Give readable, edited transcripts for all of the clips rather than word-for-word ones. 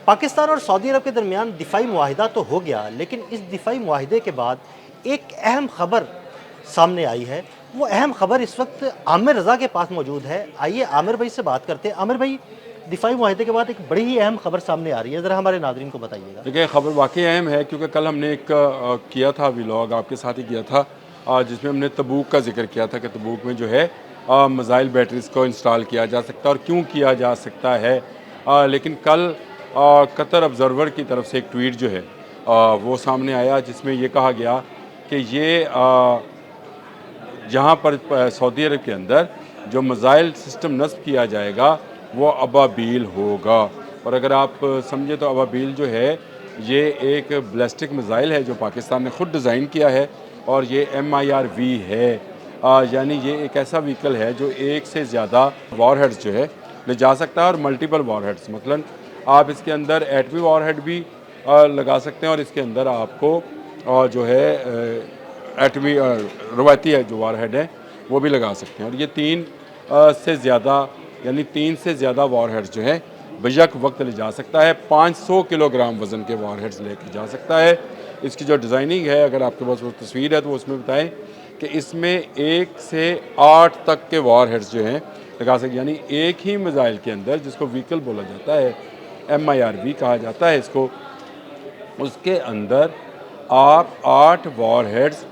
पाकिस्तान और सऊदी अरब के दरमियान दिफाई मुआहिदा तो हो गया, लेकिन इस दिफाई मुआहिदे के बाद एक अहम खबर सामने आई है। वो अहम खबर इस वक्त आमिर रज़ा के पास मौजूद है। आइए आमिर भाई से बात करते हैं। आमिर भाई, दिफाई मुआहिदे के बाद एक बड़ी ही अहम खबर सामने आ रही है, ज़रा हमारे नाज़रीन को बताइएगा। देखिए, खबर वाकई अहम है क्योंकि कल हमने एक किया था व्लॉग आपके साथ ही किया था, जिसमें हमने तबूक का जिक्र किया था कि तबूक में जो है मिसाइल बैटरीज को इंस्टॉल किया जा सकता है और क्यों किया जा सकता है। लेकिन कल कतर ऑब्ज़र्वर की तरफ से एक ट्वीट जो है वो सामने आया, जिसमें ये कहा गया कि ये जहाँ पर सऊदी अरब के अंदर जो मिसाइल सिस्टम नस्ब किया जाएगा वो अबाबील होगा। और अगर आप समझे तो अबाबील जो है ये एक बैलिस्टिक मिसाइल है जो पाकिस्तान ने ख़ुद डिज़ाइन किया है और ये MIRV है। यानी ये एक ऐसा व्हीकल है जो एक से ज़्यादा वॉरहेड्स जो है ले जा सकता है और मल्टीपल वॉरहेड्स, मतलब आप इसके अंदर एटमी वॉरहेड भी लगा सकते हैं और इसके अंदर आपको जो है एटमी रवायती है जो वारहेड है वो भी लगा सकते हैं। और ये से ज़्यादा यानी 3 से ज़्यादा वारहेड्स जो है बेशक वक्त ले जा सकता है। 500 किलोग्राम वज़न के वारहेड्स लेके जा सकता है। इसकी जो डिज़ाइनिंग है, अगर आपके पास वो तस्वीर है तो उसमें बताएं कि इसमें 1 से 8 तक के वारहेड्स जो हैं लगा सकते, यानी एक ही मिसाइल के अंदर, जिसको व्हीकल बोला जाता है, MIRV कहा जाता है इसको, उसके अंदर आप 8 वॉरहेड्स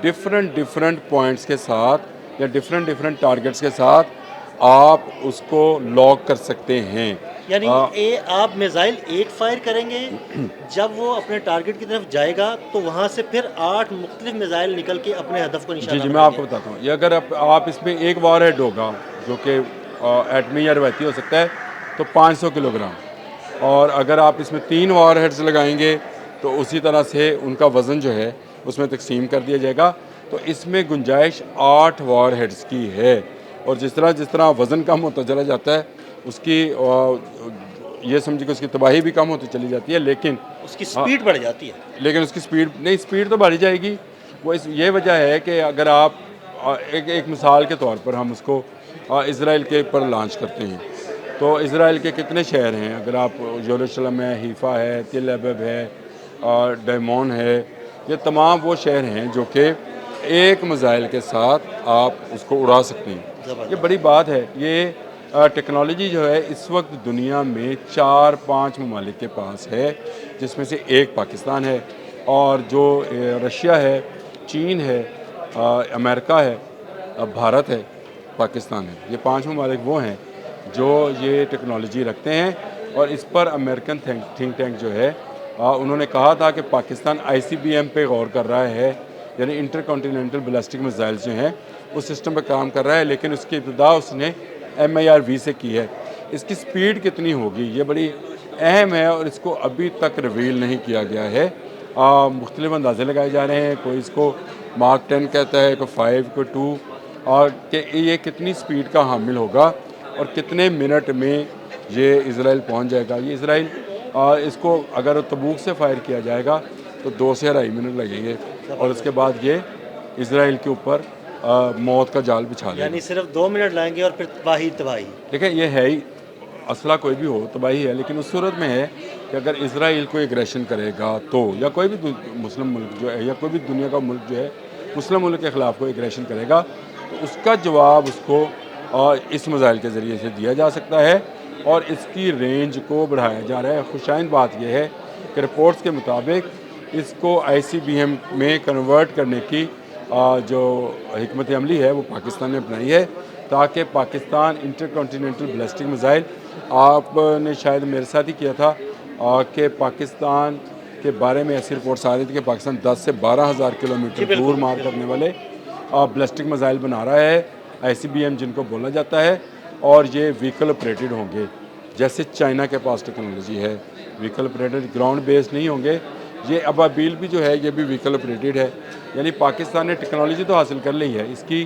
डिफरेंट पॉइंट्स के साथ या डिफरेंट टारगेट्स के साथ आप उसको लॉक कर सकते हैं। यानी आप मिसाइल एक फायर करेंगे, जब वो अपने टारगेट की तरफ जाएगा तो वहाँ से फिर 8 मुख्तलिफ मिसाइल निकल के अपने हदफ को निशाना जी मैं बनाएंगे। आपको बताता हूँ, ये अगर आप इसमें एक वॉरहेड होगा जो कि एटमी या रवायती हो सकता है तो 500 किलोग्राम, और अगर आप इसमें 3 वॉरहेड्स लगाएंगे तो उसी तरह से उनका वज़न जो है उसमें तकसीम कर दिया जाएगा। तो इसमें गुंजाइश 8 वॉरहेड्स की है। और जिस तरह वज़न कम होता चला जाता है उसकी ये समझिए कि उसकी तबाही भी कम होती चली जाती है, लेकिन उसकी स्पीड बढ़ जाती है। लेकिन उसकी स्पीड तो बढ़ जाएगी। वो ये वजह है कि अगर आप एक मिसाल के तौर पर हम उसको इसराइल के ऊपर लॉन्च करते हैं तो इसराइल के कितने शहर हैं, अगर आप यरूशलेम है, हीफा है, तिल अबब है, डैमोन है, ये तमाम वो शहर हैं जो कि एक मिसाइल के साथ आप उसको उड़ा सकते हैं। ये बड़ी बात है। ये टेक्नोलॉजी जो है इस वक्त दुनिया में 4-5 ममालिक के पास है, जिसमें से एक पाकिस्तान है, और जो रशिया है, चीन है, अमेरिका है, भारत है, पाकिस्तान है। ये 5 ममालिक वो हैं जो ये टेक्नोलॉजी रखते हैं। और इस पर अमेरिकन थिंक टैंक जो है उन्होंने कहा था कि पाकिस्तान ICBM पे गौर कर रहा है, यानी इंटर कॉन्टिनेंटल बैलिस्टिक मिसाइल्स जो हैं उस सिस्टम पर काम कर रहा है, लेकिन उसकी इब्तिदा उसने MIRV से की है। इसकी स्पीड कितनी होगी ये बड़ी अहम है और इसको अभी तक रिवील नहीं किया गया है। मुख्तलिफ अंदाजे लगाए जा रहे हैं, कोई इसको मार्क 10 कहता है, कोई 5, कोई 2, और कि ये कितनी स्पीड का हामिल होगा और कितने मिनट में ये इसराइल पहुंच जाएगा। ये इसराइल इसको अगर तबूक से फायर किया जाएगा तो 2 से 2.5 मिनट लगेंगे और उसके बाद ये इसराइल के ऊपर मौत का जाल बिछा देगा। यानी सिर्फ 2 मिनट लगेंगे और फिर तबाही। देखिए, ये है ही, असला कोई भी हो तबाही है, लेकिन उस सूरत में है कि अगर इसराइल को एग्रेशन करेगा तो, या कोई भी मुस्लिम मुल्क जो है या कोई भी दुनिया का मुल्क जो है मुस्लिम मुल्क के ख़िलाफ़ कोई एग्रेशन करेगा तो उसका जवाब उसको इस मिसाइल के ज़रिए से दिया जा सकता है और इसकी रेंज को बढ़ाया जा रहा है। खुशाइंद बात यह है कि रिपोर्ट्स के मुताबिक इसको ICBM में कन्वर्ट करने की जो हिकमत अमली है वो पाकिस्तान ने अपनाई है, ताकि Pakistan inter continental ballistic missile, आपने शायद मेरे साथ ही किया था कि पाकिस्तान के बारे में ऐसी रिपोर्ट्स आ रही थी कि पाकिस्तान 10 से 12,000 किलोमीटर दूर मार करने वाले बैलिस्टिक मिसाइल बना रहा है, ICBM जिनको बोला जाता है, और ये व्हीकल ऑपरेटेड होंगे। जैसे चाइना के पास टेक्नोलॉजी है, व्हीकल ऑपरेटेड, ग्राउंड बेस्ड नहीं होंगे। ये अबाबील भी जो है ये भी व्हीकल ऑपरेटेड है। यानी पाकिस्तान ने टेक्नोलॉजी तो हासिल कर ली है। इसकी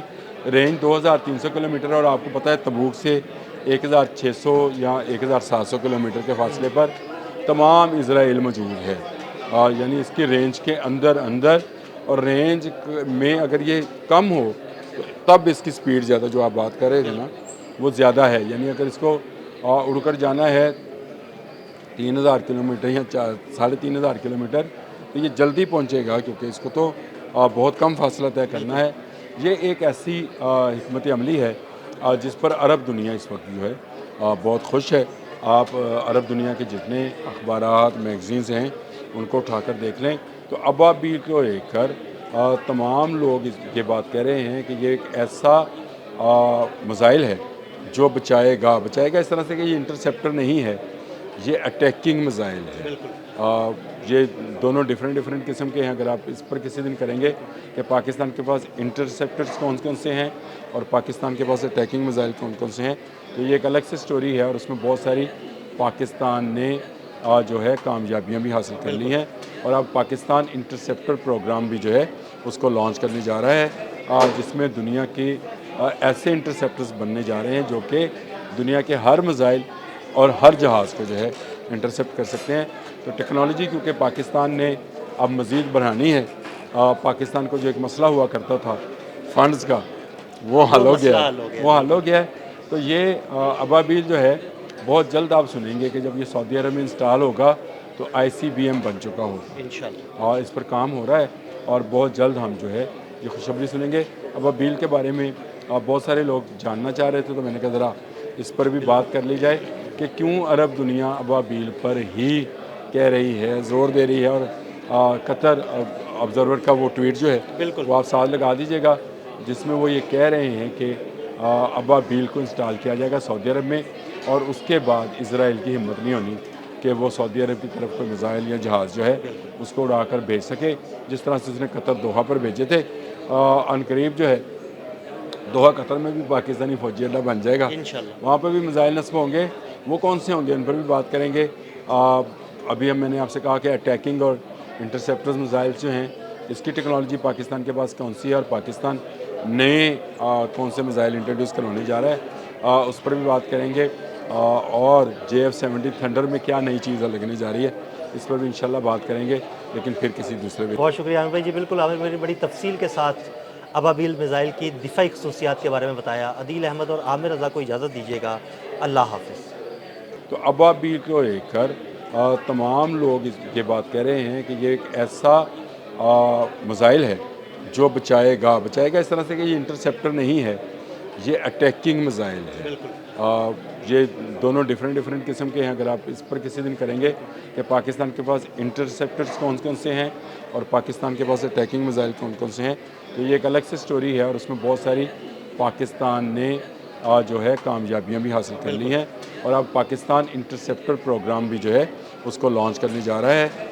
रेंज 2300 किलोमीटर, और आपको पता है तबूक से 1600 या 1700 किलोमीटर के फासले पर तमाम इसराइल मौजूद है। यानी इसकी रेंज के अंदर और रेंज में अगर ये कम हो तो तब इसकी स्पीड ज़्यादा, जो आप बात कर रहे थे ना, वो ज़्यादा है। यानी अगर इसको उड़कर जाना है 3000 किलोमीटर या 3500 किलोमीटर, तो ये जल्दी पहुंचेगा क्योंकि इसको तो बहुत कम फासला तय करना है। ये एक ऐसी हिकमत अमली है जिस पर अरब दुनिया इस वक्त जो है बहुत खुश है। आप अरब दुनिया के जितने अखबारात मैगज़ीन्स हैं उनको उठाकर देख लें तो अबाबील को लेकर तमाम लोग ये बात कह रहे हैं कि ये एक ऐसा मिसाइल है जो बचाएगा इस तरह से कि ये इंटरसेप्टर नहीं है, ये अटैकिंग मिसाइल है। ये दोनों डिफरेंट किस्म के हैं। अगर आप इस पर किसी दिन करेंगे कि पाकिस्तान के पास इंटरसेप्टर्स कौन कौन से हैं और पाकिस्तान के पास अटैकिंग मिसाइल कौन कौन से हैं, तो ये एक अलग से स्टोरी है और उसमें बहुत सारी पाकिस्तान ने जो है कामयाबियाँ भी हासिल कर ली हैं। और अब पाकिस्तान इंटरसेप्टर प्रोग्राम भी जो है उसको लॉन्च करने जा रहा है जिसमें दुनिया की ऐसे इंटरसेप्टर्स बनने जा रहे हैं जो कि दुनिया के हर मिसाइल और हर जहाज़ को जो है इंटरसेप्ट कर सकते हैं। तो टेक्नोलॉजी क्योंकि पाकिस्तान ने अब मज़ीद बढ़ानी है, पाकिस्तान को जो एक मसला हुआ करता था फ़ंड्स का वो हल हो गया है। तो ये अबाबील जो है बहुत जल्द आप सुनेंगे कि जब ये सऊदी अरब में इंस्टॉल होगा तो ICBM बन चुका हो इंशाल्लाह, और इस पर काम हो रहा है और बहुत जल्द हम जो है ये खुशखबरी सुनेंगे। अबाबील के बारे में बहुत सारे लोग जानना चाह रहे थे तो मैंने कहा ज़रा इस पर भी बात कर ली जाए कि क्यों अरब दुनिया अबाबील पर ही कह रही है, ज़ोर दे रही है। और कतर ऑब्ज़र्वर का वो ट्वीट जो है वो आप साथ लगा दीजिएगा जिसमें वो ये कह रहे हैं कि अबाबील को इंस्टॉल किया जाएगा सऊदी अरब में और उसके बाद इज़राइल की हिम्मत नहीं होनी कि वो सऊदी अरब की तरफ कोई मिसाइल या जहाज़ जो है उसको उड़ाकर भेज सके, जिस तरह से उसने कतर दोहा पर भेजे थे। अनकरीब जो है दोहा कतर में भी पाकिस्तानी फौजी अड्डा बन जाएगा, वहाँ पर भी मिसाइल नस्ब होंगे। वो कौन से होंगे उन पर भी बात करेंगे। अभी मैंने आपसे कहा कि अटैकिंग और इंटरसेप्टर्स मिसाइल्स जो हैं इसकी टेक्नोलॉजी पाकिस्तान के पास कौन सी है और पाकिस्तान नए कौन से मिसाइल इंट्रोड्यूस करवाने जा रहा है, उस पर भी बात करेंगे। और JF-70 थंडर में क्या नई चीज़ लगने जा रही है इस पर भी इंशाल्लाह बात करेंगे, लेकिन फिर किसी दूसरे भी। बहुत शुक्रिया आमिर भाई जी, बिल्कुल आमिर भाई ने बड़ी तफसील के साथ अबाबील मिसाइल की दिफाई खसूसियात के बारे में बताया। अदील अहमद और आमिर रज़ा को इजाज़त दीजिएगा, अल्लाह हाफिज़। तो अबाबील को लेकर तमाम लोग ये बात कह रहे हैं कि ये एक ऐसा मिसाइल है जो बचाएगा इस तरह से कि ये इंटरसेप्टर नहीं है, ये अटैकिंग मिसाइल है। ये दोनों डिफरेंट किस्म के हैं। अगर आप इस पर किसी दिन करेंगे कि पाकिस्तान के पास इंटरसेप्टर्स कौन कौन से हैं और पाकिस्तान के पास अटैकिंग मिसाइल कौन कौन से हैं, तो ये एक अलग से स्टोरी है और उसमें बहुत सारी पाकिस्तान ने जो है कामयाबियाँ भी हासिल कर ली हैं। और अब पाकिस्तान इंटरसेप्टर प्रोग्राम भी जो है उसको लॉन्च करने जा रहा है